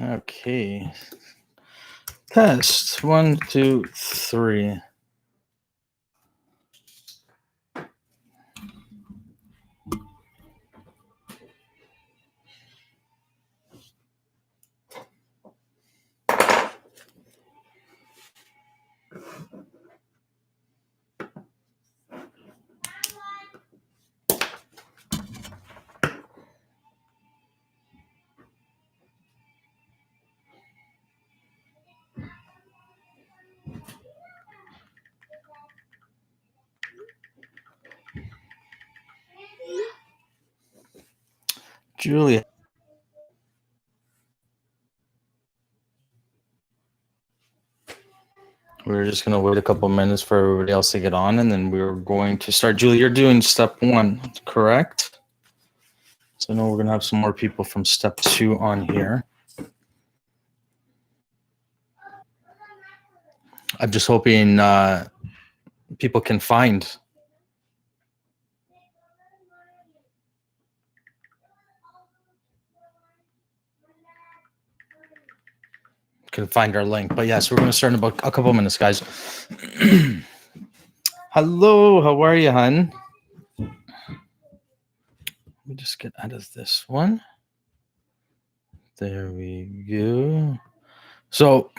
Okay. Test 1, 2, 3. Julia. We're just going to wait a couple minutes for everybody else to get on, and then we're going to start. Julie, you're doing step 1, correct? So I know we're going to have some more people from step 2 on here. I'm just hoping people can find our link. But yes, we're going to start in about a couple minutes, guys. Hello, how are you, hun? Let me just get out of this one. There we go. So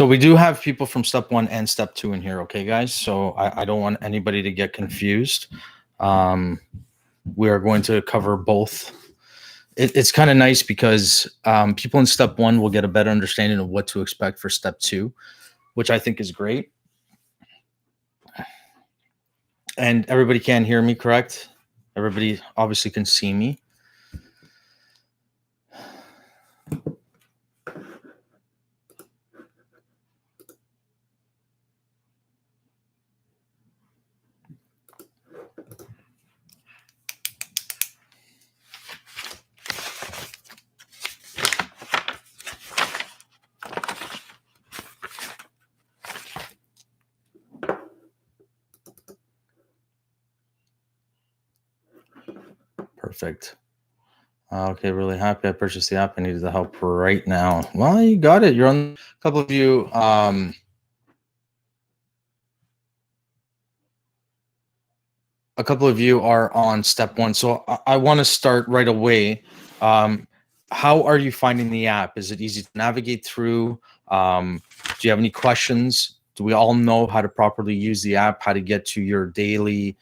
we do have people from step 1 and step 2 in here, okay, guys? So I don't want anybody to get confused. We are going to cover both. It's kind of nice because people in step 1 will get a better understanding of what to expect for step 2, which I think is great. And everybody can hear me, correct? Everybody obviously can see me. Perfect. Okay, really happy I purchased the app. I needed the help right now. Well, you got it. You're on. A couple of you. A couple of you are on step 1, so I want to start right away. How are you finding the app? Is it easy to navigate through? Do you have any questions? Do we all know how to properly use the app? How to get to your daily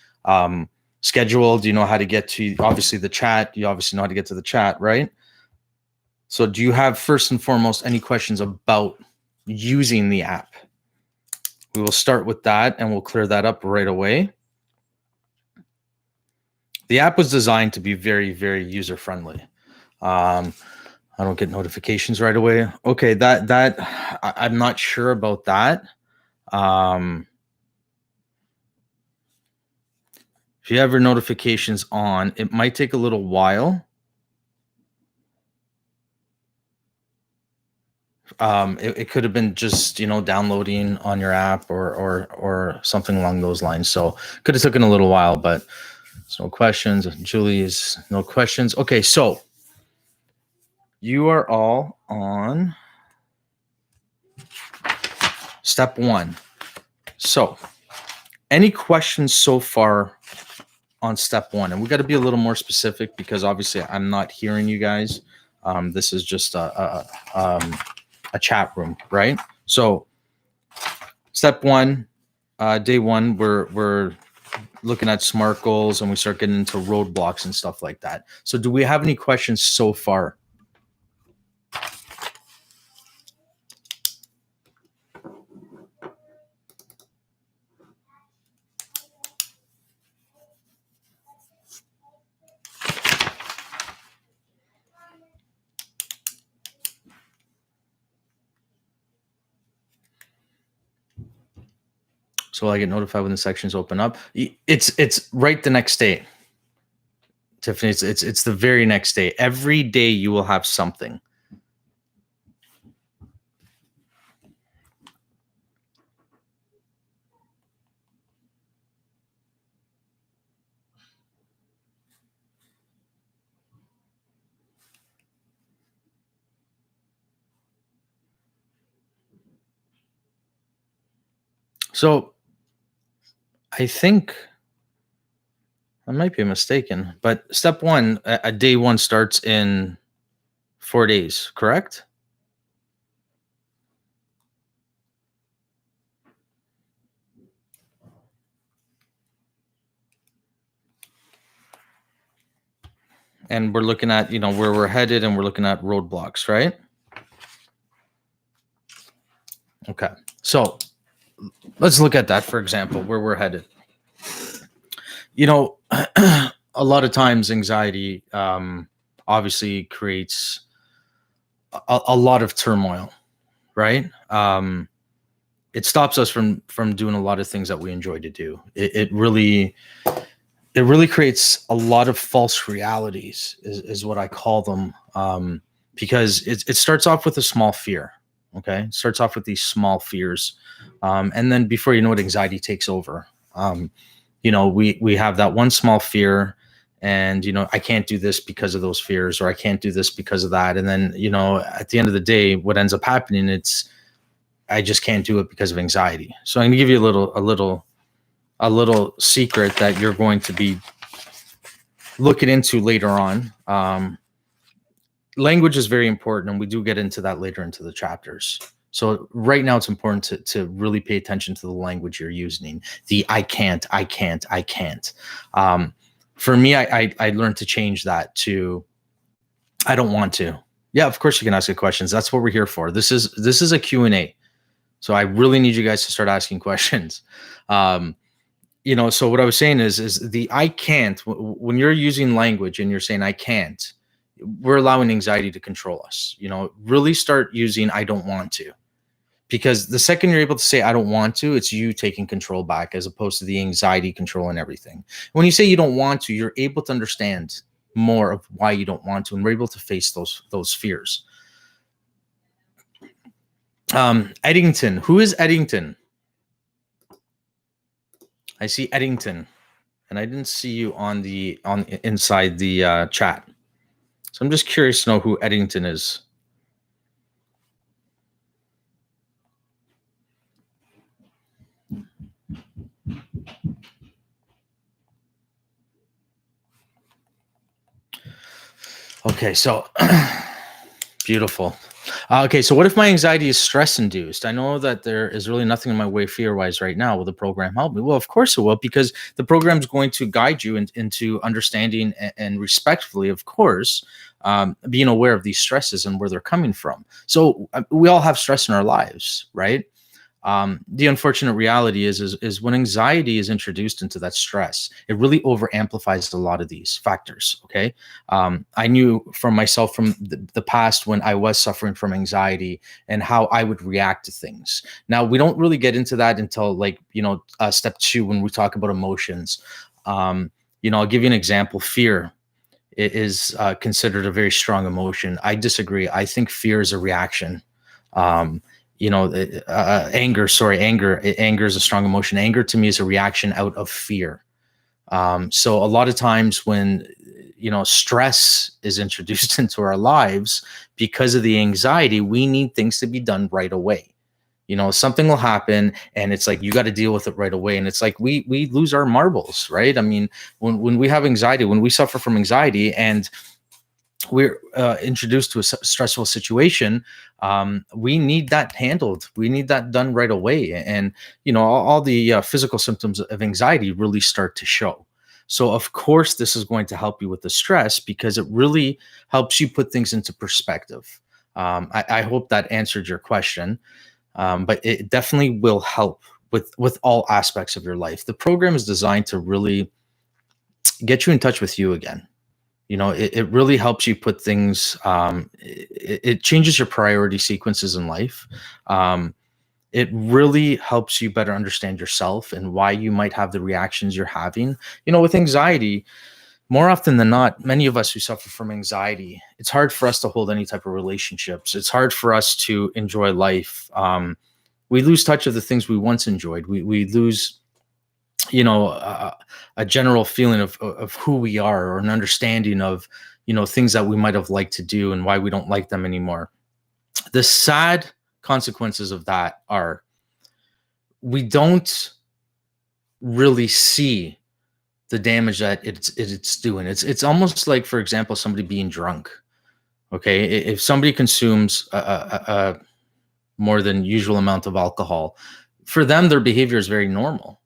schedule? Do you know how to get to, obviously, the chat? You obviously know how to get to the chat, right? So do you have, first and foremost, any questions about using the app? We will start with that, and we'll clear that up right away. The app was designed to be very, very user-friendly. I don't get notifications right away. Okay, I'm not sure about that. If you have your notifications on, it might take a little while. It could have been just, downloading on your app or something along those lines. So could have taken a little while, but there's no questions. Julie's no questions. Okay, so you are all on step 1. So any questions so far on step 1? And we got to be a little more specific because obviously I'm not hearing you guys. This is just a chat room, right? So step 1, day 1, we're looking at SMART goals and we start getting into roadblocks and stuff like that. So do we have any questions so far? So I get notified when the sections open up. It's right the next day, Tiffany. It's the very next day. Every day you will have something. So I think I might be mistaken, but step one, a day one starts in 4 days, correct? And we're looking at, where we're headed, and we're looking at roadblocks, right? Okay. So let's look at that, for example, where we're headed. A lot of times anxiety obviously creates a lot of turmoil, right? It stops us from doing a lot of things that we enjoy to do. It really creates a lot of false realities, is what I call them, because it starts off with a small fear. Okay, it starts off with these small fears, and then before you know it, anxiety takes over. We have that one small fear, and I can't do this because of those fears, or I can't do this because of that, and then at the end of the day, what ends up happening, it's I just can't do it because of anxiety. So I'm going to give you a little secret that you're going to be looking into later on. Language is very important, and we do get into that later into the chapters. So right now, it's important to really pay attention to the language you're using. The I can't, I can't, I can't. For me, I learned to change that to I don't want to. Yeah, of course you can ask the questions. That's what we're here for. This is a Q&A. So I really need you guys to start asking questions. So what I was saying is the I can't, when you're using language and you're saying I can't, we're allowing anxiety to control us. Really start using I don't want to, because the second you're able to say I don't want to, it's you taking control back, as opposed to the anxiety controlling everything. When you say you don't want to, you're able to understand more of why you don't want to, and we're able to face those fears. Eddington, who is Eddington? I see Eddington, and I didn't see you on inside the chat. So I'm just curious to know who Eddington is. Okay, so beautiful. Okay, so what if my anxiety is stress induced? I know that there is really nothing in my way fear wise right now. Will the program help me? Well, of course it will, because the program is going to guide you into understanding and respectfully, of course, being aware of these stresses and where they're coming from. So we all have stress in our lives, right? The unfortunate reality is when anxiety is introduced into that stress, it really over amplifies a lot of these factors. Okay. I knew from myself from the past, when I was suffering from anxiety, and how I would react to things. Now, we don't really get into that until step two, when we talk about emotions. I'll give you an example. Fear is considered a very strong emotion. I disagree. I think fear is a reaction. Anger is a strong emotion. Anger to me is a reaction out of fear. So a lot of times when stress is introduced into our lives because of the anxiety, we need things to be done right away. Something will happen, and it's like you got to deal with it right away, and it's like we lose our marbles, right? I mean, when we have anxiety, when we suffer from anxiety, and we're introduced to a stressful situation, we need that handled. We need that done right away. And, all the physical symptoms of anxiety really start to show. So, of course, this is going to help you with the stress, because it really helps you put things into perspective. I hope that answered your question, but it definitely will help with all aspects of your life. The program is designed to really get you in touch with you again. It really helps you put things, it changes your priority sequences in life. It really helps you better understand yourself and why you might have the reactions you're having. With anxiety, more often than not, many of us who suffer from anxiety, it's hard for us to hold any type of relationships. It's hard for us to enjoy life. We lose touch of the things we once enjoyed. We lose a general feeling of who we are, or an understanding of things that we might have liked to do and why we don't like them anymore. The sad consequences of that are we don't really see the damage that it's doing. It's almost like, for example, somebody being drunk. Okay, if somebody consumes a more than usual amount of alcohol, for them their behavior is very normal.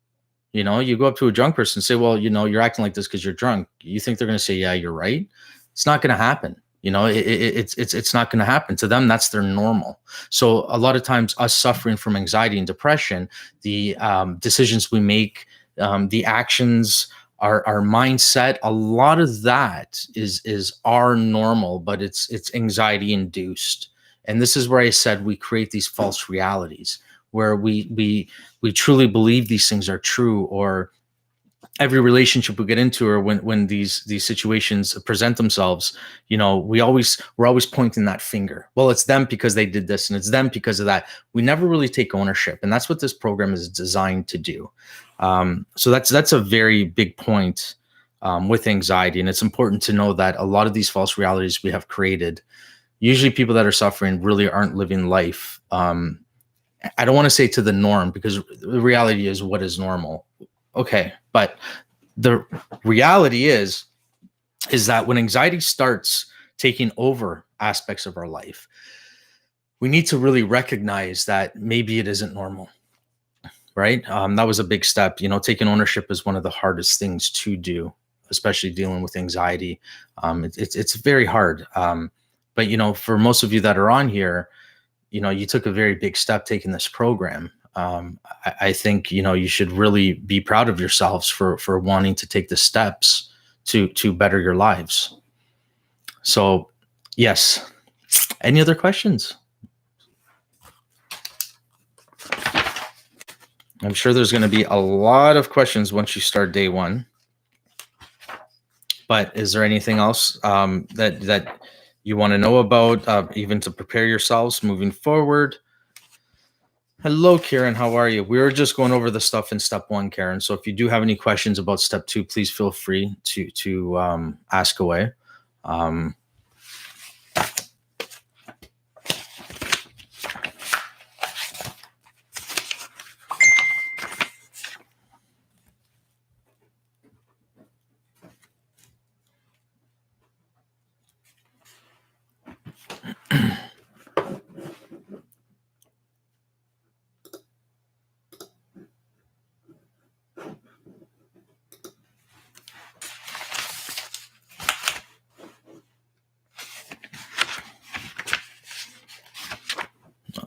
You know, you go up to a drunk person and say, well, you know, you're acting like this because you're drunk. You think they're going to say, yeah, you're right? It's not going to happen. You know, it's not going to happen to them. That's their normal. So a lot of times, us suffering from anxiety and depression, the decisions we make, the actions, our mindset, a lot of that is our normal, but it's anxiety induced. And this is where I said we create these false realities where we truly believe these things are true, or every relationship we get into, or when these situations present themselves, you know, we're always pointing that finger. Well, it's them because they did this, and it's them because of that. We never really take ownership, and that's what this program is designed to do. So that's a very big point with anxiety, and it's important to know that a lot of these false realities we have created, usually people that are suffering really aren't living life. I don't want to say to the norm, because the reality is, what is normal? Okay, but the reality is that when anxiety starts taking over aspects of our life, we need to really recognize that maybe it isn't normal, right? That was a big step. You know, taking ownership is one of the hardest things to do, especially dealing with anxiety. It's very hard. But you know, for most of you that are on here, you know, you took a very big step taking this program. I think, you know, you should really be proud of yourselves for wanting to take the steps to better your lives. So, yes. Any other questions? I'm sure there's going to be a lot of questions once you start day one. But is there anything else that you want to know about, even to prepare yourselves moving forward? Hello, Karen. How are you? We were just going over the stuff in step one, Karen. So if you do have any questions about step two, please feel free to ask away.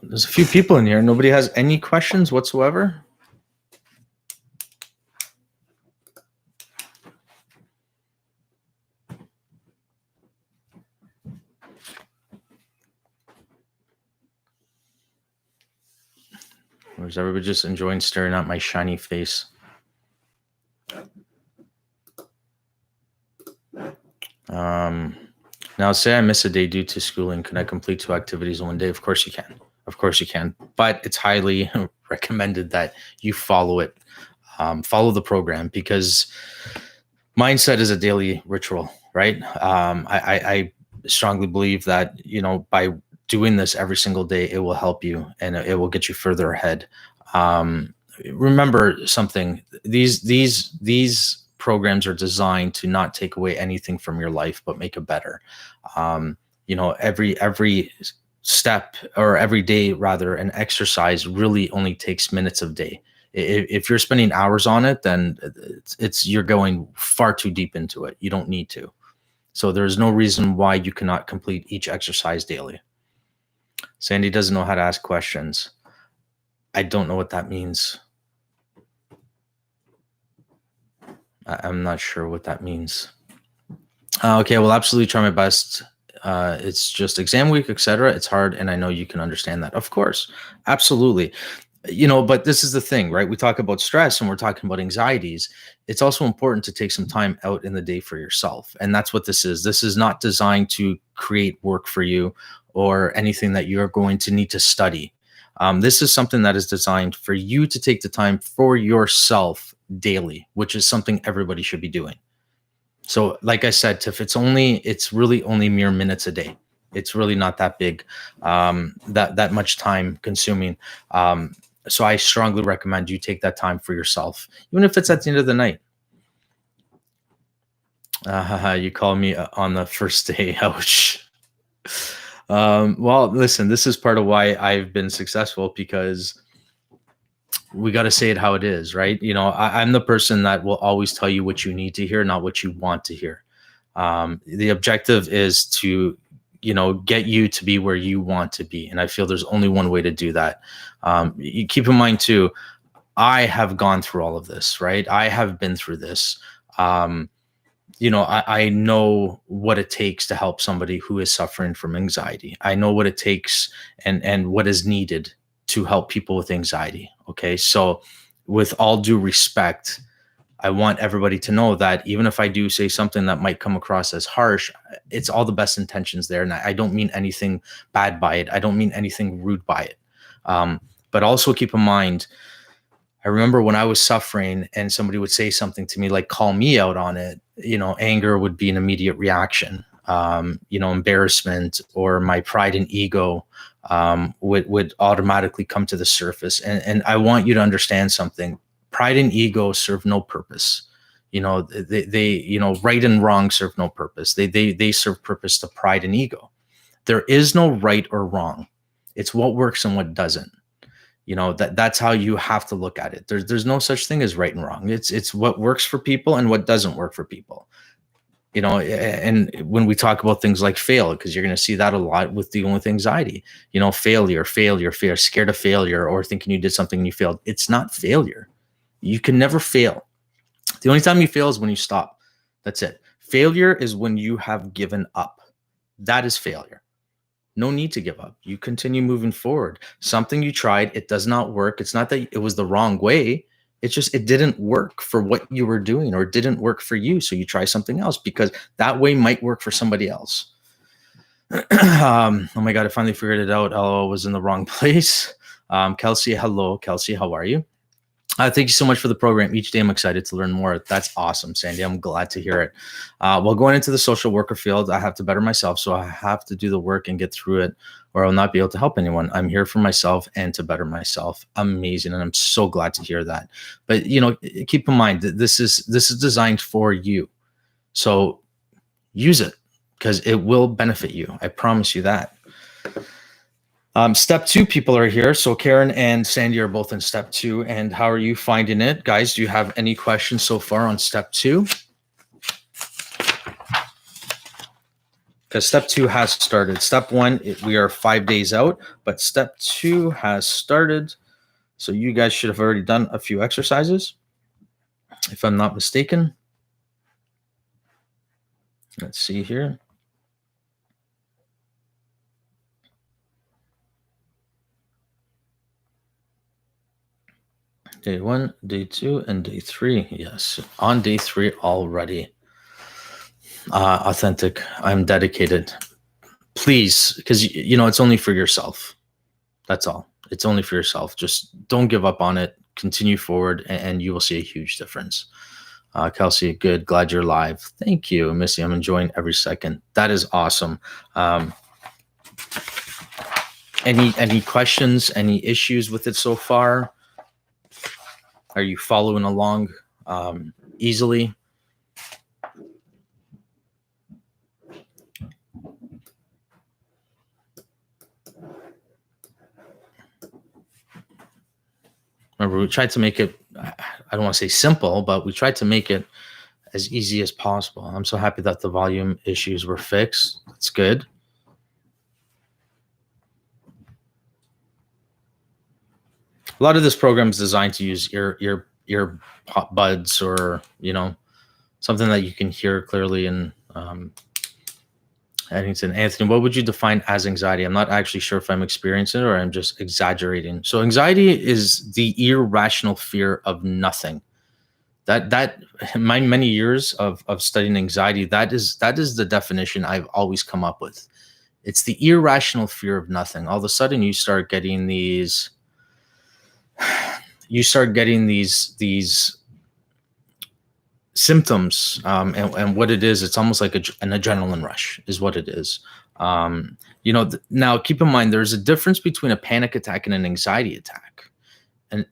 There's a few people in here. Nobody has any questions whatsoever. Or is everybody just enjoying staring at my shiny face? Now, say I miss a day due to schooling. Can I complete 2 activities in one day? Of course you can. Of course you can. But it's highly recommended that you follow it. Follow the program, because mindset is a daily ritual, right? I strongly believe that, you know, by doing this every single day, it will help you and it will get you further ahead. Remember something, these programs are designed to not take away anything from your life, but make it better. You know, every step, or every day rather, an exercise really only takes minutes of day. If you're spending hours on it, then you're going far too deep into it. You don't need to. So there's no reason why you cannot complete each exercise daily. Sandy doesn't know how to ask questions. I don't know what that means. I'm not sure what that means. Okay, well, absolutely try my best. It's just exam week, etc. It's hard, and I know you can understand that. Of course, absolutely. You know, but this is the thing, right? We talk about stress and we're talking about anxieties. It's also important to take some time out in the day for yourself. And that's what this is. This is not designed to create work for you or anything that you're going to need to study. This is something that is designed for you to take the time for yourself daily, which is something everybody should be doing. So like I said, Tiff, it's really only mere minutes a day. It's really not that big, that much time consuming. So I strongly recommend you take that time for yourself, even if it's at the end of the night. You call me on the first day. Ouch. Well, listen, this is part of why I've been successful, because we got to say it how it is, right? I'm the person that will always tell you what you need to hear, not what you want to hear. The objective is to, get you to be where you want to be. And I feel there's only one way to do that. You keep in mind too, I have gone through all of this, right? I have been through this. I know what it takes to help somebody who is suffering from anxiety. I know what it takes and what is needed to help people with anxiety. Okay. So with all due respect, I want everybody to know that even if I do say something that might come across as harsh, it's all the best intentions there. And I don't mean anything bad by it. I don't mean anything rude by it. But also keep in mind, I remember when I was suffering and somebody would say something to me, like call me out on it, anger would be an immediate reaction. Embarrassment or my pride and ego would automatically come to the surface. And I want you to understand something. Pride and ego serve no purpose. They right and wrong serve no purpose. They serve purpose to pride and ego. There is no right or wrong. It's what works and what doesn't. That's how you have to look at it. There's no such thing as right and wrong. It's what works for people and what doesn't work for people. And when we talk about things like fail, because you're going to see that a lot with dealing with anxiety, failure, scared of failure, or thinking you did something and you failed. It's not failure. You can never fail. The only time you fail is when you stop. That's it. Failure is when you have given up. That is failure. No need to give up. You continue moving forward. Something you tried, it does not work. It's not that it was the wrong way. It's just it didn't work for what you were doing, or it didn't work for you. So you try something else because that way might work for somebody else. Oh my God, I finally figured it out. I was in the wrong place. Kelsey, hello. Kelsey, how are you? Thank you so much for the program. Each day I'm excited to learn more. That's awesome, Sandy. I'm glad to hear it. Well, going into the social worker field, I have to better myself. So I have to do the work and get through it, or I'll not be able to help anyone. I'm here for myself and to better myself. Amazing. And I'm so glad to hear that. But, keep in mind that this is designed for you. So use it because it will benefit you. I promise you that. Step 2 people are here. So Karen and Sandy are both in step 2. And how are you finding it? Guys, do you have any questions so far on step 2? Because step 2 has started. Step 1, we are 5 days out, but step 2 has started. So you guys should have already done a few exercises, if I'm not mistaken. Let's see here. Day 1, day 2, and day 3. Yes, on day 3 already. Authentic. I'm dedicated. Please, because it's only for yourself. That's all. It's only for yourself. Just don't give up on it. Continue forward, and you will see a huge difference. Kelsey, good. Glad you're live. Thank you, Missy. I'm enjoying every second. That is awesome. Any questions? Any issues with it so far? Are you following along easily? Remember, we tried to make it, I don't want to say simple, but we tried to make it as easy as possible. I'm so happy that the volume issues were fixed. That's good. A lot of this program is designed to use ear buds, or something that you can hear clearly. And Anthony, what would you define as anxiety? I'm not actually sure if I'm experiencing it or I'm just exaggerating. So anxiety is the irrational fear of nothing. That in my many years of studying anxiety, that is the definition I've always come up with. It's the irrational fear of nothing. All of a sudden you start getting these symptoms, and what it is, it's almost like an adrenaline rush is what it is. Now keep in mind, there's a difference between a panic attack and an anxiety attack.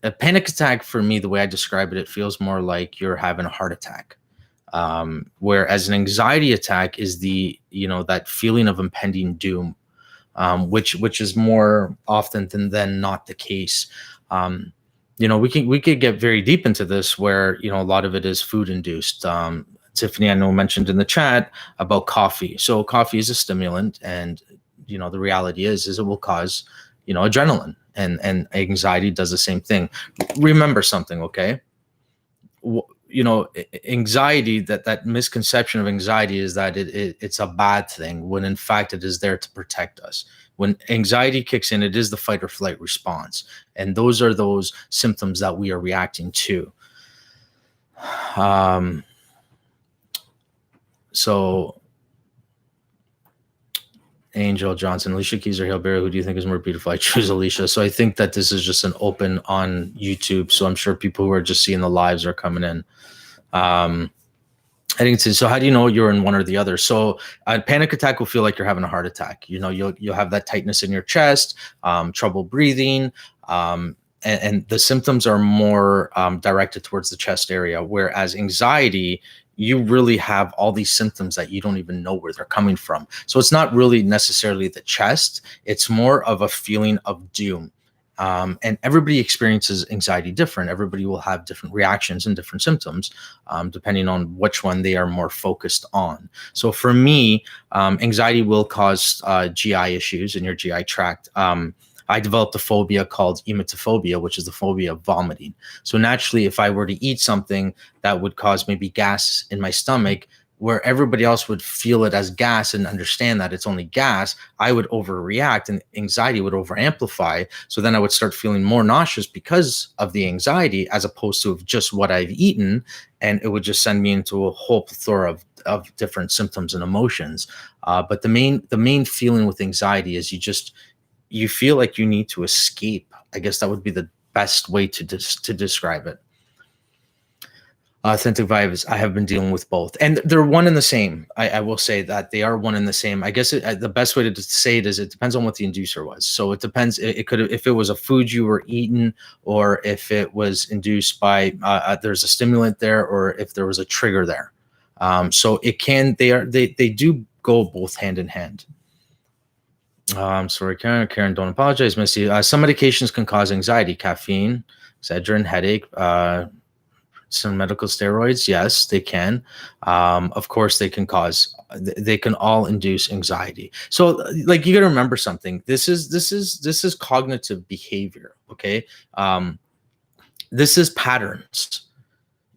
a panic attack for me, the way I describe it, it feels more like you're having a heart attack. Whereas an anxiety attack is that feeling of impending doom, which is more often than not the case. We could get very deep into this, where a lot of it is food induced. Tiffany, I know, mentioned in the chat about coffee. So coffee is a stimulant, and the reality is it will cause adrenaline, and anxiety does the same thing. Remember something, okay? Anxiety, that misconception of anxiety is that it's a bad thing, when in fact it is there to protect us. When anxiety kicks in, it is the fight or flight response, and those are those symptoms that we are reacting to. So Angel Johnson, Alicia Keys or Hail Berry, who do you think is more beautiful? I choose Alicia. So I think that this is just an open on YouTube, so I'm sure people who are just seeing the lives are coming in. I think so. How do you know you're in one or the other? So a panic attack will feel like you're having a heart attack. You'll have that tightness in your chest, trouble breathing, and the symptoms are more directed towards the chest area. Whereas anxiety, you really have all these symptoms that you don't even know where they're coming from. So it's not really necessarily the chest. It's more of a feeling of doom. And everybody experiences anxiety different. Everybody will have different reactions and different symptoms, depending on which one they are more focused on. So for me, anxiety will cause GI issues in your GI tract. I developed a phobia called Emotophobia, which is the phobia of vomiting. So naturally, if I were to eat something that would cause maybe gas in my stomach, where everybody else would feel it as gas and understand that it's only gas, I would overreact and anxiety would over amplify. So then I would start feeling more nauseous because of the anxiety, as opposed to just what I've eaten. And it would just send me into a whole plethora of different symptoms and emotions. But the main feeling with anxiety is you feel like you need to escape. I guess that would be the best way to describe it. Authentic vibes. I have been dealing with both, and they're one and the same. I will say that they are one and the same. I guess the best way to say it is it depends on what the inducer was. So it depends. It could, if it was a food you were eating, or if it was induced by there's a stimulant there, or if there was a trigger there. So it can. They do go both hand in hand. Sorry, Karen, don't apologize, Missy. Some medications can cause anxiety: caffeine, Excedrin, headache. Some medical steroids, yes, they can. Of course, they can all induce anxiety. So, like, you got to remember something. This is cognitive behavior. Okay, this is patterns.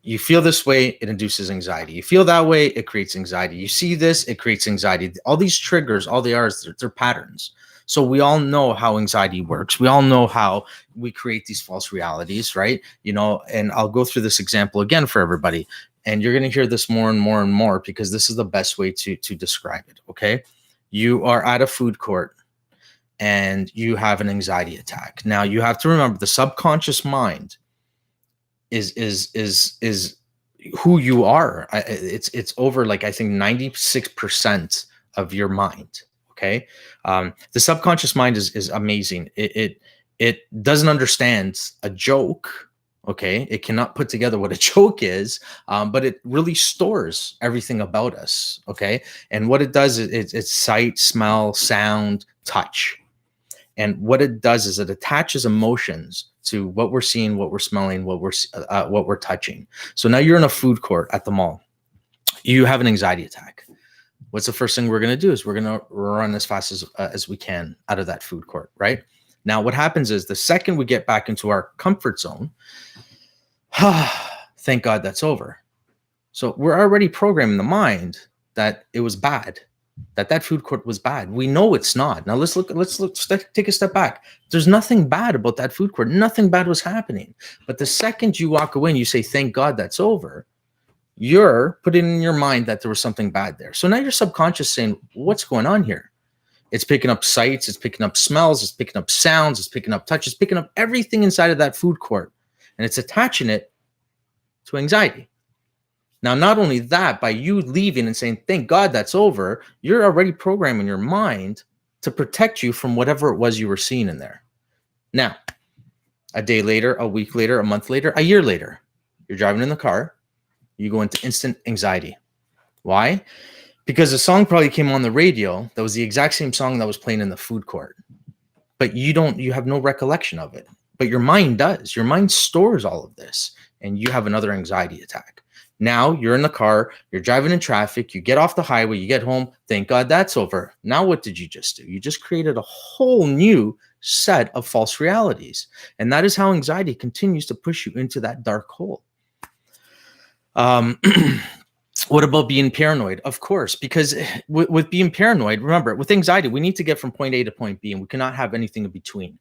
You feel this way, it induces anxiety. You feel that way, it creates anxiety. You see this, it creates anxiety. All these triggers, all they are is they're patterns. So we all know how anxiety works. We all know how we create these false realities, right? And I'll go through this example again for everybody. And you're going to hear this more and more and more, because this is the best way to describe it, okay? You are at a food court and you have an anxiety attack. Now, you have to remember the subconscious mind is who you are. It's over, like, I think 96% of your mind. Okay. The subconscious mind is amazing. It doesn't understand a joke. Okay. It cannot put together what a joke is, but it really stores everything about us. Okay. And what it does is it's sight, smell, sound, touch. And what it does is it attaches emotions to what we're seeing, what we're smelling, what we're touching. So now you're in a food court at the mall. You have an anxiety attack. What's the first thing we're going to do is we're going to run as fast as we can out of that food court, right? Now, what happens is the second we get back into our comfort zone, thank God that's over. So we're already programming the mind that it was bad, that food court was bad. We know it's not. Now let's take a step back. There's nothing bad about that food court. Nothing bad was happening. But the second you walk away and you say, thank God that's over, you're putting in your mind that there was something bad there. So now your subconscious saying, what's going on here? It's picking up sights, it's picking up smells, it's picking up sounds, it's picking up touch, it's picking up everything inside of that food court, and it's attaching it to anxiety. Now, not only that, by you leaving and saying, thank God that's over, you're already programming your mind to protect you from whatever it was you were seeing in there. Now, A day later, a week later, a month later, a year later, you're driving in the car, you go into instant anxiety. Why? Because the song probably came on the radio that was the exact same song that was playing in the food court, but you have no recollection of it. But your mind does. Your mind stores all of this, and you have another anxiety attack. Now you're in the car, you're driving in traffic, you get off the highway, you get home. Thank God that's over. Now what did you just do? You just created a whole new set of false realities. And that is how anxiety continues to push you into that dark hole. What about being paranoid? Of course, because with being paranoid, remember, with anxiety, we need to get from point A to point B, and we cannot have anything in between.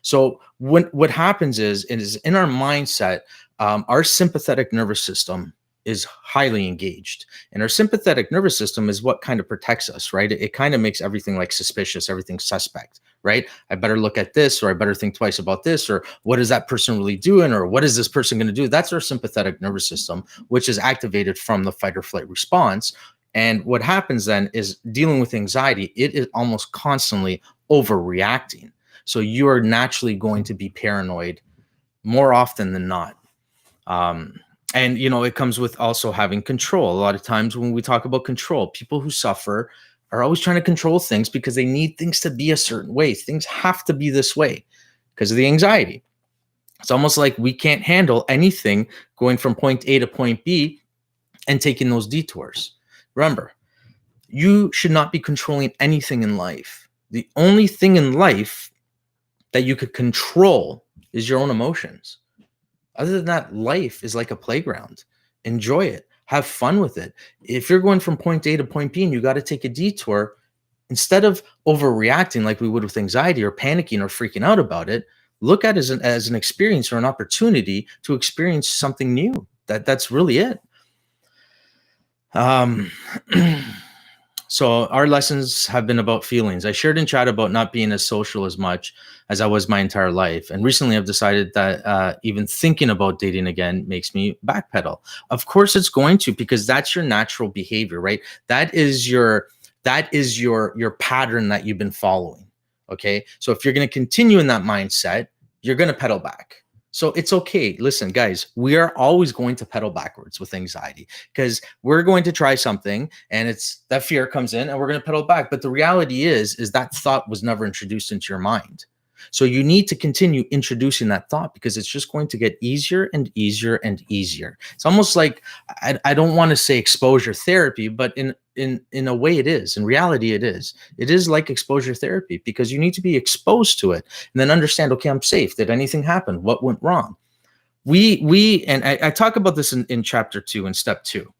So what happens is in our mindset, our sympathetic nervous system is highly engaged, and our sympathetic nervous system is what kind of protects us, right? It kind of makes everything like suspicious, everything suspect, right? I better look at this, or I better think twice about this, or what is that person really doing, or what is this person going to do? That's our sympathetic nervous system, which is activated from the fight or flight response. And what happens then is dealing with anxiety, it is almost constantly overreacting. So you are naturally going to be paranoid more often than not. And, it comes with also having control. A lot of times when we talk about control, people who suffer are always trying to control things because they need things to be a certain way. Things have to be this way because of the anxiety. It's almost like we can't handle anything going from point A to point B and taking those detours. Remember, you should not be controlling anything in life. The only thing in life that you could control is your own emotions. Other than that, life is like a playground. Enjoy it. Have fun with it. If you're going from point A to point B and you got to take a detour, instead of overreacting like we would with anxiety or panicking or freaking out about it, look at it as an experience or an opportunity to experience something new. That's really it. So our lessons have been about feelings. I shared in chat about not being as social as much as I was my entire life. And recently I've decided that even thinking about dating again makes me backpedal. Of course it's going to, because that's your natural behavior, right? That is your pattern that you've been following. Okay. So if you're going to continue in that mindset, you're going to pedal back. So it's okay. Listen, guys, we are always going to pedal backwards with anxiety because we're going to try something and it's that fear comes in and we're going to pedal back. But the reality is that thought was never introduced into your mind. So you need to continue introducing that thought because it's just going to get easier and easier and easier. It's almost like, I don't want to say exposure therapy, but in a way it is. In reality, it is. It is like exposure therapy because you need to be exposed to it and then understand, okay, I'm safe. Did anything happen? What went wrong? And I talk about this in chapter 2 and step 2.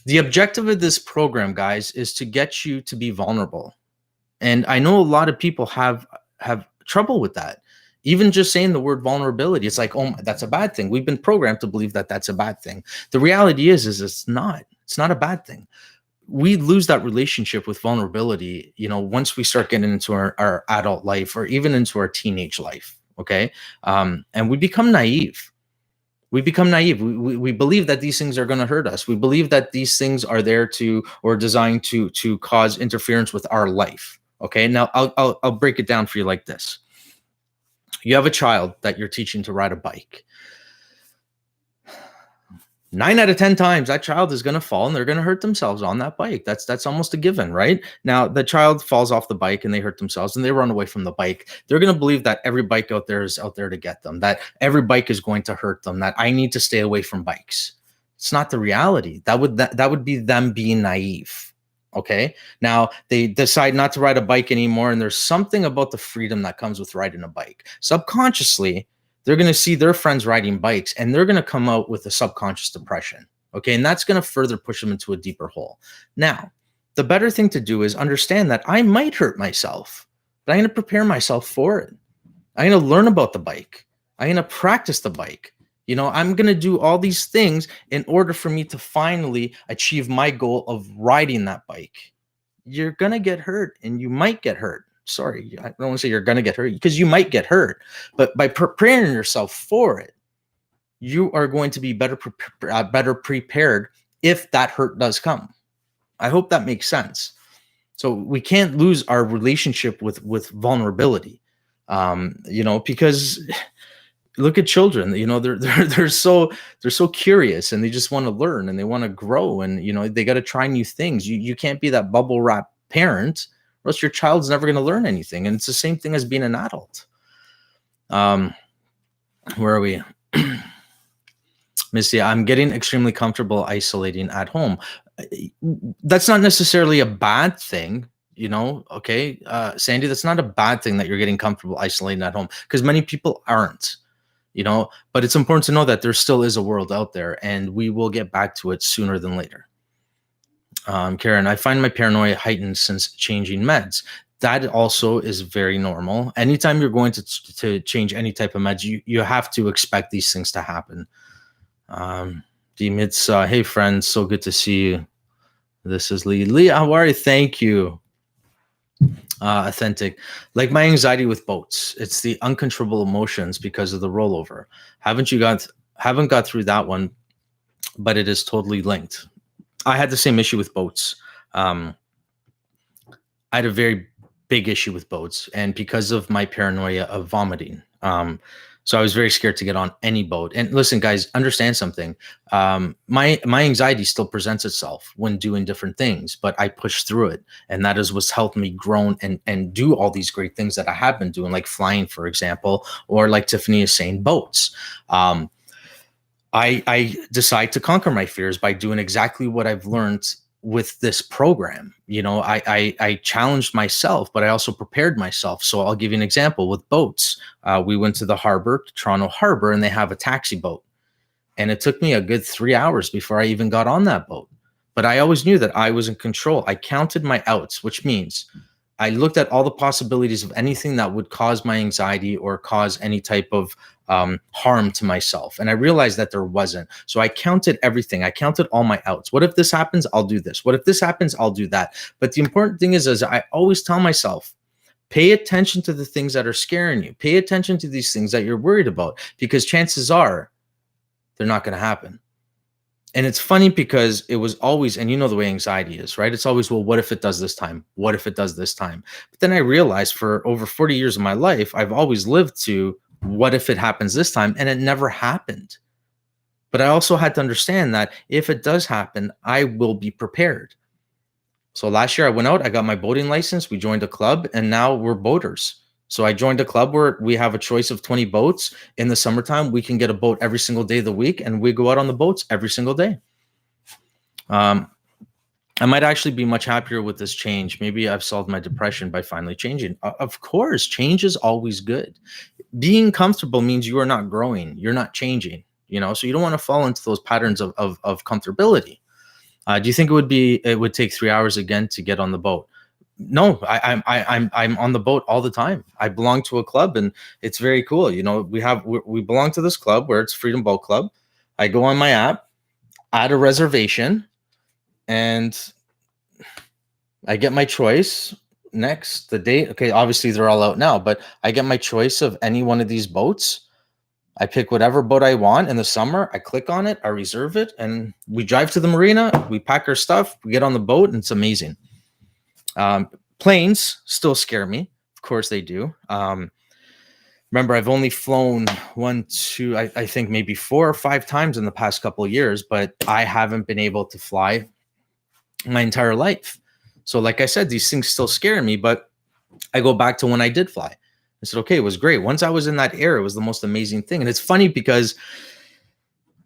The objective of this program, guys, is to get you to be vulnerable. And I know a lot of people have trouble with that. Even just saying the word vulnerability, it's like, oh, that's a bad thing. We've been programmed to believe that that's a bad thing. The reality is it's not. It's not a bad thing. We lose that relationship with vulnerability, once we start getting into our adult life or even into our teenage life. Okay. And we become naive. We become naive. We believe that these things are going to hurt us. We believe that these things are there to or designed to cause interference with our life. Okay. Now I'll break it down for you like this. You have a child that you're teaching to ride a bike. 9 out of 10 times that child is going to fall and they're going to hurt themselves on that bike. That's almost a given, right? Now the child falls off the bike and they hurt themselves and they run away from the bike. They're going to believe that every bike out there is out there to get them, that every bike is going to hurt them, that I need to stay away from bikes. It's not the reality. That would be them being naive. Okay. Now they decide not to ride a bike anymore. And there's something about the freedom that comes with riding a bike. Subconsciously, they're going to see their friends riding bikes and they're going to come out with a subconscious depression. Okay. And that's going to further push them into a deeper hole. Now, the better thing to do is understand that I might hurt myself, but I'm going to prepare myself for it. I'm going to learn about the bike. I'm going to practice the bike. I'm going to do all these things in order for me to finally achieve my goal of riding that bike. You're going to get hurt and you might get hurt. Sorry, I don't want to say you're going to get hurt because you might get hurt. But by preparing yourself for it, you are going to be better prepared if that hurt does come. I hope that makes sense. So we can't lose our relationship with vulnerability. Because look at children, they're so curious, and they just want to learn, and they want to grow, and they got to try new things. You can't be that bubble wrap parent, or else your child's never going to learn anything. And it's the same thing as being an adult. Where are we? Missy, I'm getting extremely comfortable isolating at home. That's not necessarily a bad thing, okay? Sandy, that's not a bad thing that you're getting comfortable isolating at home, because many people aren't, but it's important to know that there still is a world out there, and we will get back to it sooner than later. Karen, I find my paranoia heightened since changing meds. That also is very normal. Anytime you're going to change any type of meds, you have to expect these things to happen. It's hey friends, so good to see you. This is Lee. Lee, how are you? Thank you. Authentic. Like my anxiety with boats, it's the uncontrollable emotions because of the rollover. Haven't got through that one, but it is totally linked. I had the same issue with boats. I had a very big issue with boats, and because of my paranoia of vomiting. So I was very scared to get on any boat. And listen, guys, understand something. My anxiety still presents itself when doing different things, but I push through it. And that is what's helped me grow and do all these great things that I have been doing, like flying, for example, or like Tiffany is saying, boats. I decide to conquer my fears by doing exactly what I've learned with this program. I challenged myself, but I also prepared myself. So I'll give you an example with boats. We went to the harbor, Toronto Harbor, and they have a taxi boat. And it took me a good 3 hours before I even got on that boat. But I always knew that I was in control. I counted my outs, which means I looked at all the possibilities of anything that would cause my anxiety or cause any type of harm to myself. And I realized that there wasn't. So I counted everything. I counted all my outs. What if this happens? I'll do this. What if this happens? I'll do that. But the important thing is I always tell myself, pay attention to the things that are scaring you. Pay attention to these things that you're worried about, because chances are they're not going to happen. And it's funny because it was always, and you know the way anxiety is, right? It's always, well, what if it does this time? What if it does this time? But then I realized for over 40 years of my life, I've always lived to, what if it happens this time? And it never happened. But I also had to understand that if it does happen, I will be prepared. So last year I went out, I got my boating license, we joined a club, and now we're boaters. So I joined a club where we have a choice of 20 boats. In the summertime, we can get a boat every single day of the week, and we go out on the boats every single day. I might actually be much happier with this change. Maybe I've solved my depression by finally changing. Of course, change is always good. Being comfortable means you are not growing. You're not changing, so you don't want to fall into those patterns of comfortability. Do you think it would take 3 hours again to get on the boat? No, I'm on the boat all the time. I belong to a club, and it's very cool. We belong to this club where it's Freedom Boat Club. I go on my app, add a reservation, and I get my choice. Next, the date. Okay, obviously they're all out now, but I get my choice of any one of these boats. I pick whatever boat I want in the summer. I click on it, I reserve it, and we drive to the marina. We pack our stuff, we get on the boat, and it's amazing. Planes still scare me. Of course they do. Remember, I've only flown I think maybe 4 or 5 times in the past couple of years, but I haven't been able to fly my entire life. So like I said, these things still scare me, but I go back to when I did fly. I said, okay, it was great. Once I was in that air, it was the most amazing thing. And it's funny because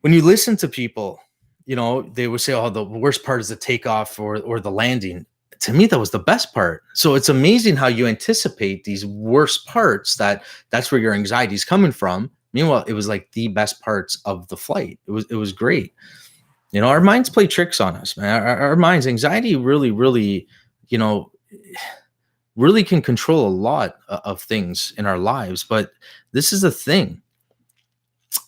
when you listen to people, they would say, oh, the worst part is the takeoff or the landing. To me, that was the best part. So it's amazing how you anticipate these worst parts, that's where your anxiety is coming from. Meanwhile, it was like the best parts of the flight. It was great. Our minds play tricks on us, man. Our minds, anxiety really, really, really can control a lot of things in our lives. But this is the thing.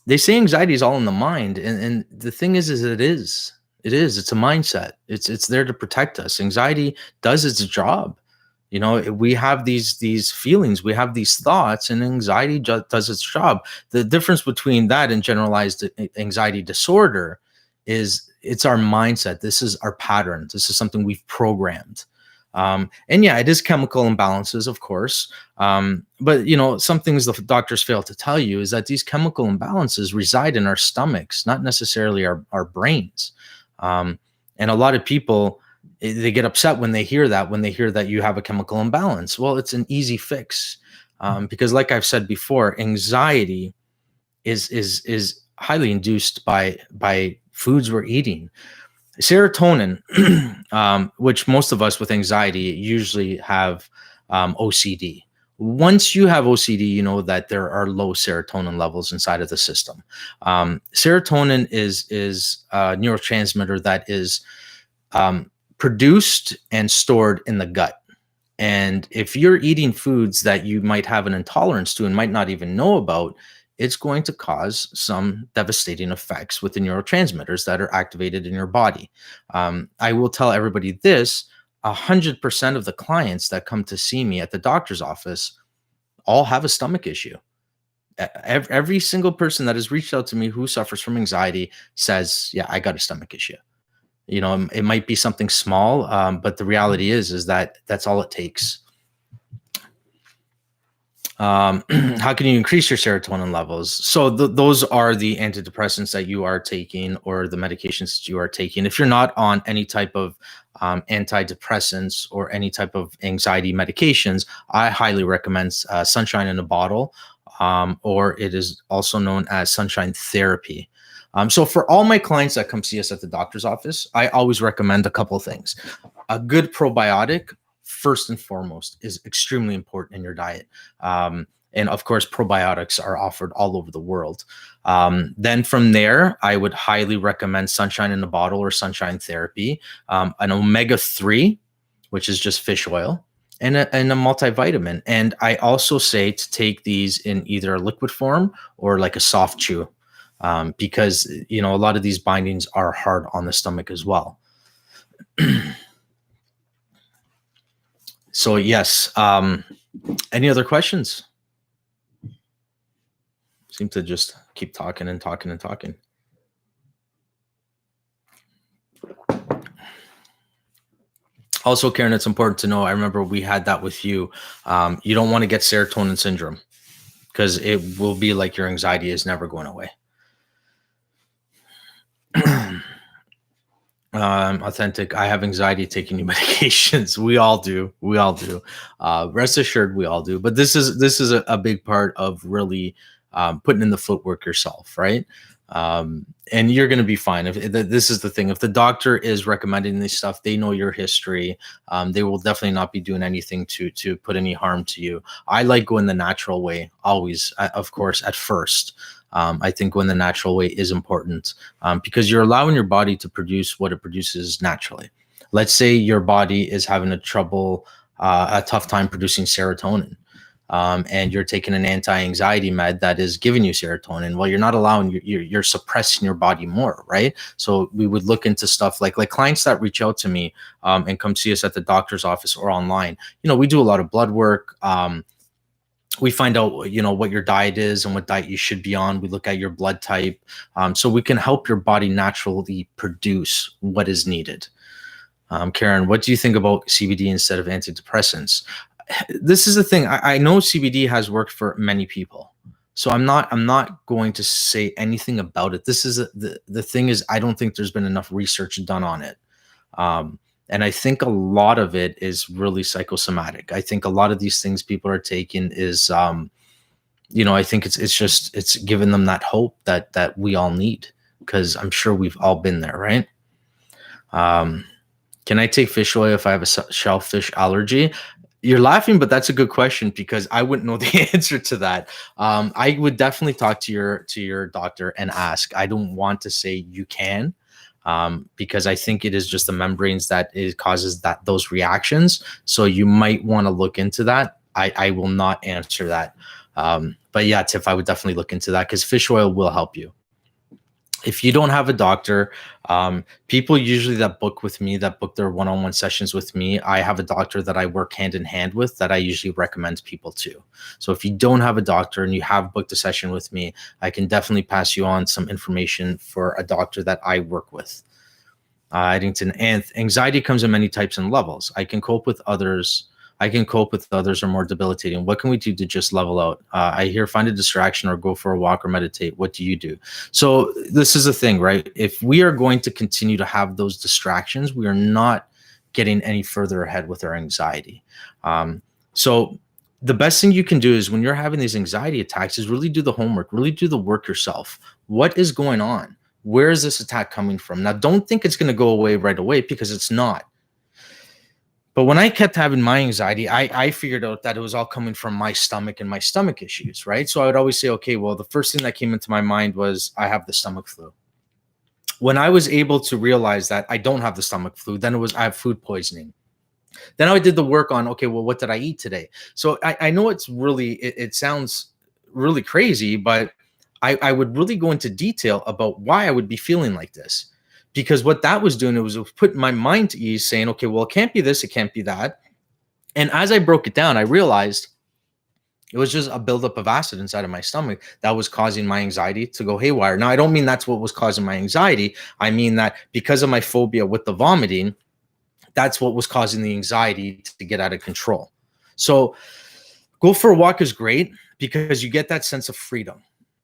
They say anxiety is all in the mind. And the thing is it is. It's a mindset. It's there to protect us. Anxiety does its job. We have these feelings, we have these thoughts, and anxiety does its job. The difference between that and generalized anxiety disorder is it's our mindset. This is our pattern. This is something we've programmed. And yeah, it is chemical imbalances, of course. But some things the doctors fail to tell you is that these chemical imbalances reside in our stomachs, not necessarily our brains. And a lot of people, they get upset when they hear that you have a chemical imbalance. Well, it's an easy fix, because, like I've said before, anxiety is highly induced by foods we're eating. Serotonin, which most of us with anxiety usually have OCD. Once you have OCD, you know that there are low serotonin levels inside of the system. Serotonin is a neurotransmitter that is produced and stored in the gut. And if you're eating foods that you might have an intolerance to and might not even know about, it's going to cause some devastating effects with the neurotransmitters that are activated in your body. I will tell everybody this: 100% of the clients that come to see me at the doctor's office all have a stomach issue. Every single person that has reached out to me who suffers from anxiety says, yeah, I got a stomach issue. It might be something small, but the reality is that that's all it takes. How can you increase your serotonin levels? So those are the antidepressants that you are taking, or the medications that you are taking. If you're not on any type of antidepressants or any type of anxiety medications, I highly recommend Sunshine in a Bottle, or it is also known as Sunshine Therapy. So for all my clients that come see us at the doctor's office, I always recommend a couple of things. A good probiotic, first and foremost, is extremely important in your diet. And of course, probiotics are offered all over the world. Then from there, I would highly recommend Sunshine in a Bottle or Sunshine Therapy, an omega-3, which is just fish oil, and a multivitamin. And I also say to take these in either a liquid form or like a soft chew, because a lot of these bindings are hard on the stomach as well. So yes, any other questions? Seem to just keep talking and talking and talking. Also, Karen, it's important to know, I remember we had that with you. You don't want to get serotonin syndrome, because it will be like your anxiety is never going away. Authentic, I have anxiety taking new medications. We all do. Rest assured, we all do. But this is a big part of really putting in the footwork yourself, right? And you're going to be fine. This is the thing, if the doctor is recommending this stuff, they know your history. They will definitely not be doing anything to put any harm to you. I like going the natural way always, of course, at first. I think going the natural way is important, because you're allowing your body to produce what it produces naturally. Let's say your body is having a tough time producing serotonin, and you're taking an anti-anxiety med that is giving you serotonin. Well, you're not allowing, you're suppressing your body more, right? So we would look into stuff like clients that reach out to me and come see us at the doctor's office or online. We do a lot of blood work. We find out, what your diet is and what diet you should be on. We look at your blood type, so we can help your body naturally produce what is needed. Karen, what do you think about CBD instead of antidepressants? This is the thing. I know CBD has worked for many people, so I'm not going to say anything about it. This is the thing is, I don't think there's been enough research done on it. And I think a lot of it is really psychosomatic. I think a lot of these things people are taking is, I think it's giving them that hope that we all need, because I'm sure we've all been there, right? Can I take fish oil if I have a shellfish allergy? You're laughing, but that's a good question, because I wouldn't know the answer to that. I would definitely talk to your doctor and ask. I don't want to say you can, because I think it is just the membranes that it causes those reactions. So you might want to look into that. I will not answer that. But yeah, Tiff, I would definitely look into that, because fish oil will help you. If you don't have a doctor, people usually that book their one-on-one sessions with me, I have a doctor that I work hand in hand with that I usually recommend people to. So if you don't have a doctor and you have booked a session with me, I can definitely pass you on some information for a doctor that I work with. Eddington, and anxiety comes in many types and levels. I can cope with others. I can cope with others are more debilitating. What can we do to just level out? I hear find a distraction or go for a walk or meditate. What do you do? So this is the thing, right? If we are going to continue to have those distractions, we are not getting any further ahead with our anxiety. So the best thing you can do is when you're having these anxiety attacks is really do the homework, really do the work yourself. What is going on? Where is this attack coming from? Now, don't think it's going to go away right away, because it's not. But when I kept having my anxiety, I figured out that it was all coming from my stomach and my stomach issues, right? So I would always say, okay, well, the first thing that came into my mind was I have the stomach flu. When I was able to realize that I don't have the stomach flu, then it was I have food poisoning. Then I did the work on, okay, well, what did I eat today? So I know it's really, it sounds really crazy, but I would really go into detail about why I would be feeling like this. Because what that was doing, it was putting my mind to ease, saying, okay, well, it can't be this, it can't be that. And as I broke it down, I realized it was just a buildup of acid inside of my stomach that was causing my anxiety to go haywire. Now, I don't mean that's what was causing my anxiety. I mean that because of my phobia with the vomiting, that's what was causing the anxiety to get out of control. So go for a walk is great because you get that sense of freedom.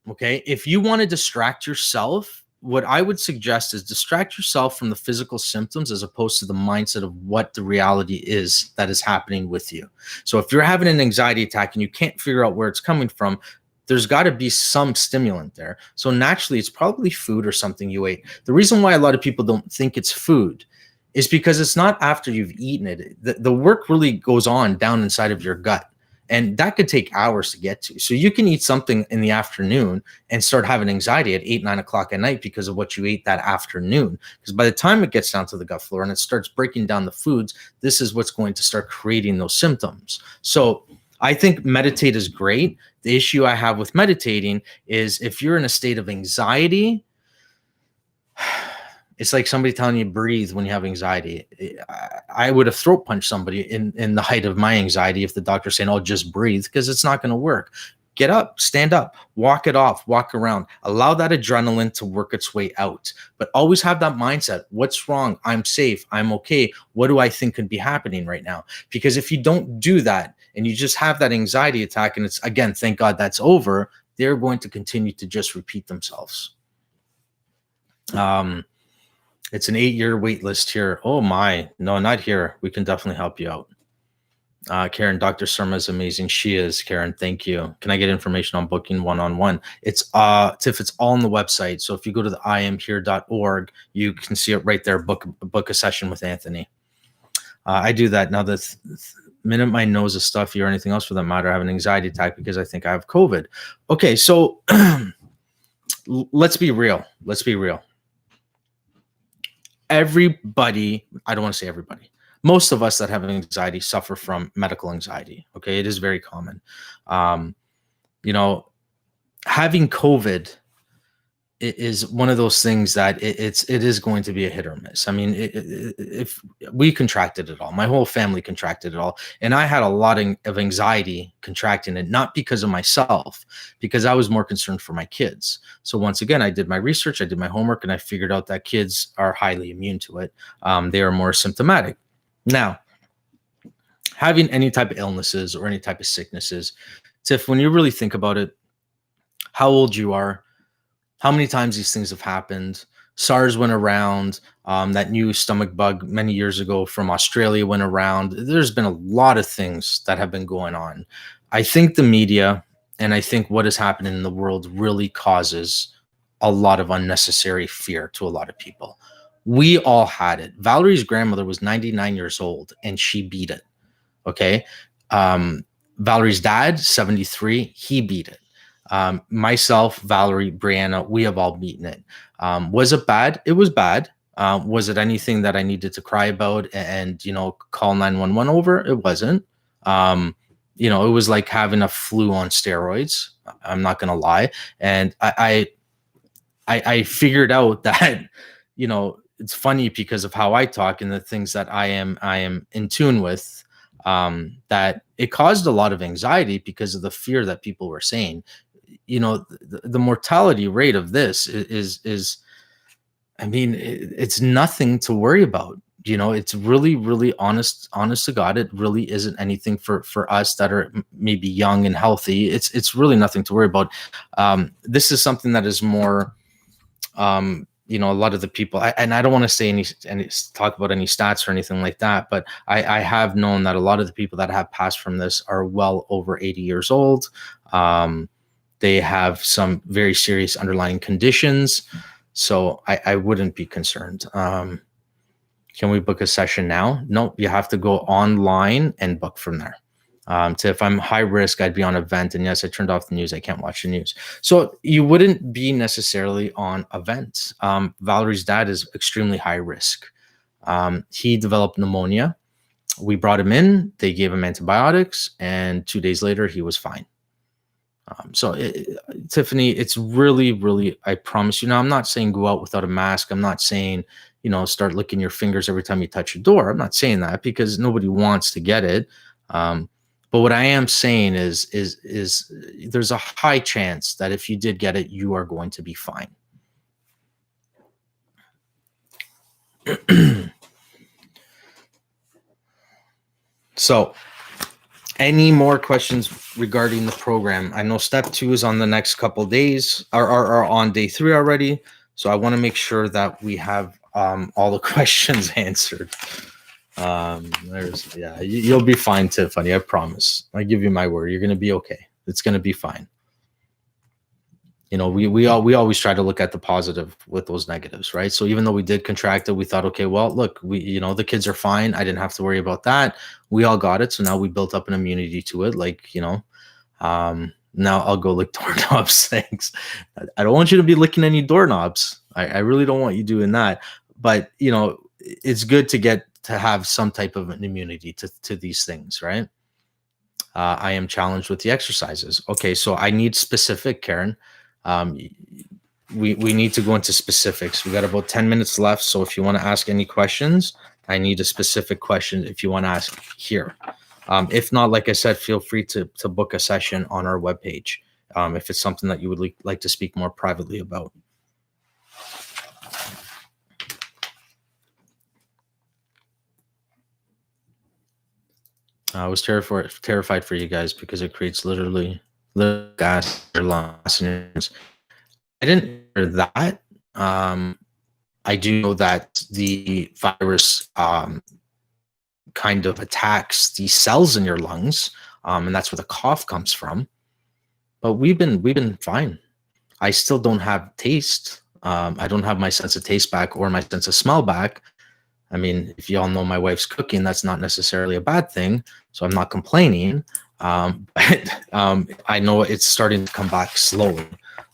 Okay. If you want to distract yourself, what I would suggest is distract yourself from the physical symptoms as opposed to the mindset of what the reality is that is happening with you. So if you're having an anxiety attack and you can't figure out where it's coming from, there's got to be some stimulant there. So naturally, it's probably food or something you ate. The reason why a lot of people don't think it's food is because it's not after you've eaten it. The work really goes on down inside of your gut. And that could take hours to get to. So you can eat something in the afternoon and start having anxiety at 8, 9 o'clock at night because of what you ate that afternoon. Because by the time it gets down to the gut flora and it starts breaking down the foods, this is what's going to start creating those symptoms. So I think meditate is great. The issue I have with meditating is if you're in a state of anxiety, it's like somebody telling you breathe when you have anxiety. I would have throat punched somebody in the height of my anxiety if the doctor's saying, oh, just breathe, because it's not going to work. Get up, stand up, walk it off, walk around. Allow that adrenaline to work its way out. But always have that mindset. What's wrong? I'm safe. I'm okay. What do I think could be happening right now? Because if you don't do that and you just have that anxiety attack and it's, again, thank God that's over, they're going to continue to just repeat themselves. It's an 8-year wait list here. Oh my, no, not here. We can definitely help you out. Karen, Dr. Surma is amazing. She is, Karen. Thank you. Can I get information on booking one-on-one? It's Tiff, it's all on the website. So if you go to the IAMHEAR.org, you can see it right there. Book a session with Anthony. I do that. Now, the minute my nose is stuffy or anything else for that matter, I have an anxiety attack because I think I have COVID. Okay, so let's be real. Let's be real. Everybody, I don't want to say everybody, most of us that have anxiety suffer from medical anxiety. Okay. It is very common. Having COVID is one of those things that it is going to be a hit or miss. I mean, if we contracted it all, my whole family contracted it all. And I had a lot of anxiety contracting it, not because of myself, because I was more concerned for my kids. So once again, I did my research, I did my homework, and I figured out that kids are highly immune to it. They are more symptomatic. Now, having any type of illnesses or any type of sicknesses, Tiff, when you really think about it, how old you are, how many times these things have happened. SARS went around. That new stomach bug many years ago from Australia went around. There's been a lot of things that have been going on. I think the media and I think what is happening in the world really causes a lot of unnecessary fear to a lot of people. We all had it. Valerie's grandmother was 99 years old and she beat it. Okay. Valerie's dad, 73, he beat it. Myself, Valerie, Brianna, we have all beaten it. Was it bad? It was bad. Was it anything that I needed to cry about and call 911 over? It wasn't. It was like having a flu on steroids. I'm not gonna lie. And I figured out that, it's funny because of how I talk and the things that I am in tune with, that it caused a lot of anxiety because of the fear that people were saying. The mortality rate of this is I mean, it's nothing to worry about. It's really, really honest to God. It really isn't anything for us that are maybe young and healthy. It's really nothing to worry about. This is something that is more, a lot of the people, and I don't want to say any talk about any stats or anything like that, but I have known that a lot of the people that have passed from this are well over 80 years old. They have some very serious underlying conditions. So I wouldn't be concerned. Can we book a session now? No, you have to go online and book from there. So if I'm high risk, I'd be on a vent. And yes, I turned off the news. I can't watch the news. So you wouldn't be necessarily on a vent. Valerie's dad is extremely high risk. He developed pneumonia. We brought him in. They gave him antibiotics. And 2 days later, he was fine. Tiffany, it's really, really, I promise you. Now, I'm not saying go out without a mask. I'm not saying, start licking your fingers every time you touch a door. I'm not saying that because nobody wants to get it. But what I am saying is there's a high chance that if you did get it, you are going to be fine. So, any more questions regarding the program? I know step 2 is on the next couple of days, are on day 3 already. So I want to make sure that we have all the questions answered. You'll be fine, Tiffany. I promise. I give you my word. You're going to be okay. It's going to be fine. We always try to look at the positive with those negatives, right? So even though we did contract it, we thought, okay, well, look, the kids are fine. I didn't have to worry about that. We all got it. So now we built up an immunity to it. Now I'll go lick doorknobs. Thanks. I don't want you to be licking any doorknobs. I really don't want you doing that. But, it's good to have some type of an immunity to these things, right? I am challenged with the exercises. Okay, so I need specific, Karen. We need to go into specifics. We got about 10 minutes left. So if you want to ask any questions, I need a specific question if you want to ask here. If not, like I said, feel free to book a session on our webpage if it's something that you would like to speak more privately about. I was terrified for you guys because it creates literally gas in your lungs. I didn't hear that. I do know that the virus kind of attacks the cells in your lungs, and that's where the cough comes from. But we've been fine. I still don't have taste. I don't have my sense of taste back or my sense of smell back. I mean, if you all know my wife's cooking, that's not necessarily a bad thing. So I'm not complaining. But I know it's starting to come back slowly.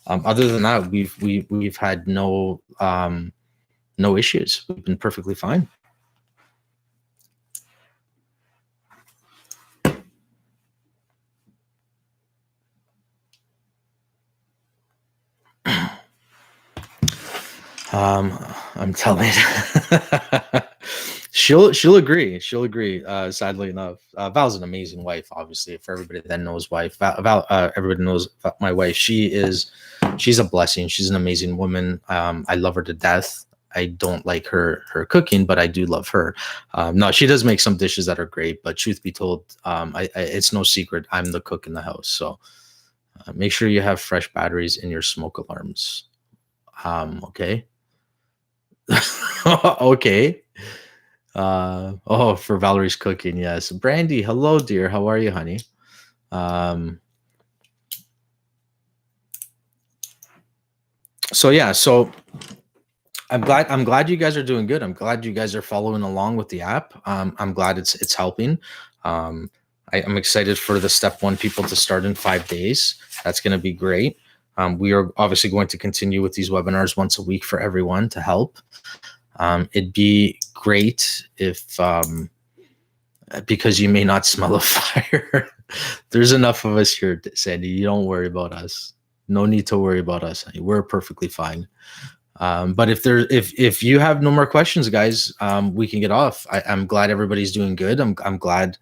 Other than that, we've had no issues. We've been perfectly fine. I'm telling you. She'll agree. She'll agree. Sadly enough, Val's an amazing wife. Obviously, for everybody that knows Val, everybody knows my wife. She's a blessing. She's an amazing woman. I love her to death. I don't like her cooking, but I do love her. No, she does make some dishes that are great. But truth be told, it's no secret I'm the cook in the house. So make sure you have fresh batteries in your smoke alarms. Okay. Okay. For Valerie's cooking, yes. Brandy, hello, dear. How are you, honey? So I'm glad you guys are doing good. I'm glad you guys are following along with the app. I'm glad it's helping. I'm excited for the step 1 people to start in 5 days. That's going to be great. We are obviously going to continue with these webinars once a week for everyone to help. It'd be great if, because you may not smell a fire, there's enough of us here, Sandy. You don't worry about us. No need to worry about us. We're perfectly fine. But if you have no more questions, guys, we can get off. I'm glad everybody's doing good. I'm glad,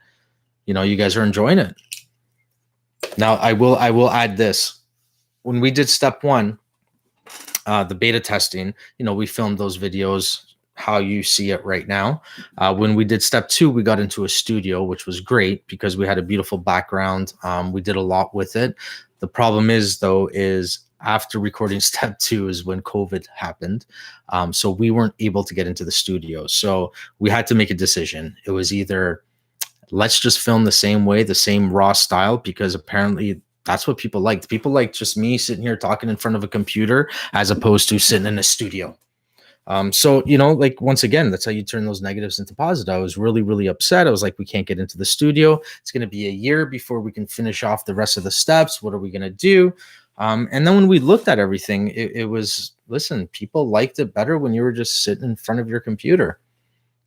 you guys are enjoying it. Now I will add this. When we did step 1, the beta testing, we filmed those videos how you see it right now. When we did step 2, we got into a studio, which was great because we had a beautiful background. We did a lot with it. The problem is, though, is after recording step 2 is when COVID happened. So we weren't able to get into the studio. So we had to make a decision. It was either let's just film the same way, the same raw style, because apparently that's what people liked. People like just me sitting here talking in front of a computer as opposed to sitting in a studio. So, like, once again, that's how you turn those negatives into positive. I was really, really upset. I was like, we can't get into the studio. It's going to be a year before we can finish off the rest of the steps. What are we going to do? And then when we looked at everything, it was, listen, people liked it better when you were just sitting in front of your computer.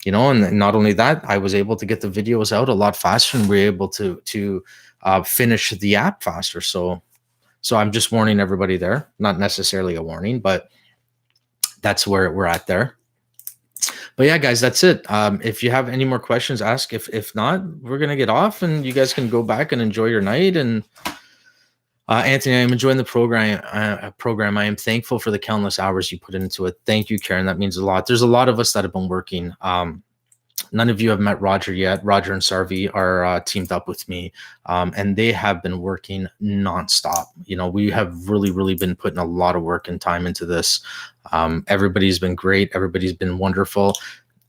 And not only that, I was able to get the videos out a lot faster, and we were able to finish the app faster. So I'm just warning everybody there, not necessarily a warning, but that's where we're at there. But yeah, guys, that's it. If you have any more questions, ask. If not, we're gonna get off, and you guys can go back and enjoy your night. And Anthony, I am enjoying the program. I am thankful for the countless hours you put into it. Thank you, Karen. That means a lot. There's a lot of us that have been working. None of you have met Roger yet. Roger and Sarvi are teamed up with me, and they have been working nonstop. We have really, really been putting a lot of work and time into this. Everybody's been great. Everybody's been wonderful.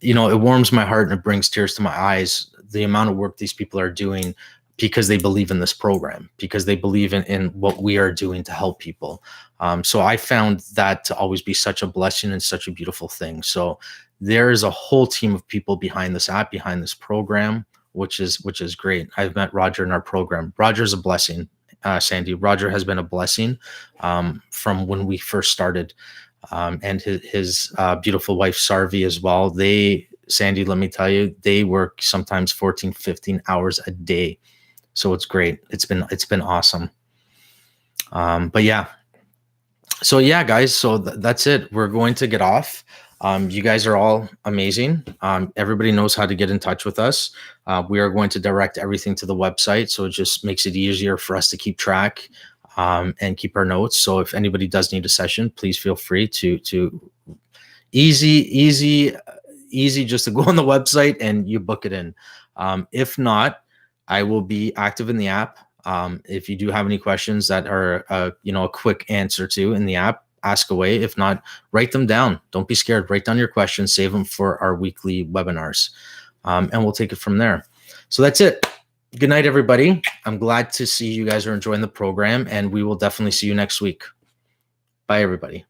It warms my heart and it brings tears to my eyes, the amount of work these people are doing because they believe in this program, because they believe in what we are doing to help people. So I found that to always be such a blessing and such a beautiful thing. So there is a whole team of people behind this app, behind this program, which is great. I've met Roger in our program. Roger's a blessing, Sandy. Roger has been a blessing from when we first started, and his beautiful wife, Sarvi, as well. Sandy, let me tell you, they work sometimes 14, 15 hours a day. So it's great. It's been awesome. But yeah. So yeah, guys, so that's it. We're going to get off. You guys are all amazing. Everybody knows how to get in touch with us. We are going to direct everything to the website, so it just makes it easier for us to keep track and keep our notes. So if anybody does need a session, please feel free to easy just to go on the website and you book it in. If not, I will be active in the app. If you do have any questions that are a quick answer to in the app, ask away. If not, write them down. Don't be scared. Write down your questions, save them for our weekly webinars, and we'll take it from there. So that's it. Good night, everybody. I'm glad to see you guys are enjoying the program, and we will definitely see you next week. Bye, everybody.